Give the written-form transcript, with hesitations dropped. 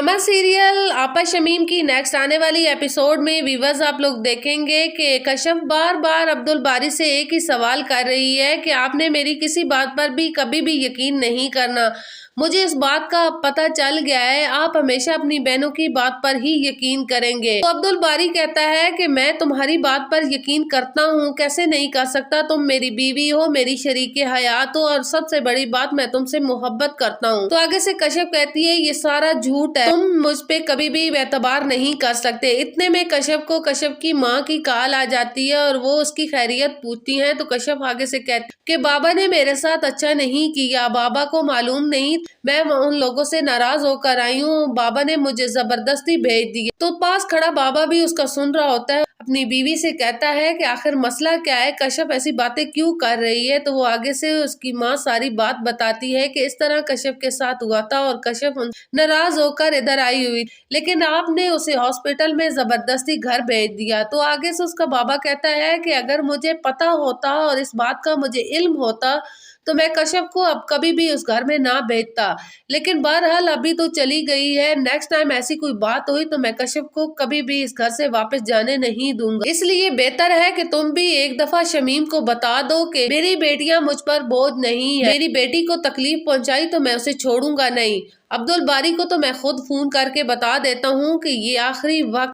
Drama serial आपा शमीम की next आने वाली एपिसोड में व्यूअर्स आप लोग देखेंगे कि कश्यप बार बार अब्दुल बारी से एक ही सवाल कर रही है कि आपने मेरी किसी बात पर भी कभी भी यकीन नहीं करना। मुझे इस बात का पता चल गया है, आप हमेशा अपनी बहनों की बात पर ही यकीन करेंगे। तो अब्दुल बारी कहता है कि मैं तुम्हारी बात पर यकीन करता हूँ, कैसे नहीं कर सकता, तुम मेरी बीवी हो, मेरी शरीके हयात हो और सबसे बड़ी बात मैं तुमसे मोहब्बत करता हूँ। तो आगे से कश्यप कहती है ये सारा झूठ है, तुम मुझ पे कभी भी एतबार नहीं कर सकते। इतने में कश्यप को कश्यप की माँ की कॉल आ जाती है और वो उसकी खैरियत पूछती है। तो कश्यप आगे से कहते कि बाबा ने मेरे साथ अच्छा नहीं किया, बाबा को मालूम नहीं मैं उन लोगों से नाराज होकर आई हूँ, बाबा ने मुझे जबरदस्ती भेज दिया। तो पास खड़ा बाबा भी उसका सुन रहा होता है। अपनी बीवी से कहता है कि आखिर मसला क्या है, कश्यप ऐसी बातें क्यों कर रही है। तो वो आगे से उसकी माँ सारी बात बताती है कि इस तरह कश्यप के साथ हुआ था और कश्यप नाराज होकर इधर आई हुई, लेकिन आपने उसे हॉस्पिटल में जबरदस्ती घर भेज दिया। तो आगे से उसका बाबा कहता है कि अगर मुझे पता होता और इस बात का मुझे इल्म होता तो मैं कश्यप को अब कभी भी उस घर में ना भेजता, लेकिन बहरहाल अभी तो चली गई है। नेक्स्ट टाइम ऐसी कोई बात हुई तो मैं कश्यप को कभी भी इस घर से वापस जाने नहीं दूंगा। इसलिए बेहतर है कि तुम भी एक दफा शमीम को बता दो कि मेरी बेटियां मुझ पर बोझ नहीं है, मेरी बेटी को तकलीफ पहुंचाई तो मैं उसे छोड़ूंगा नहीं। अब्दुल बारी को तो मैं खुद फोन करके बता देता हूँ कि ये आखिरी वक्त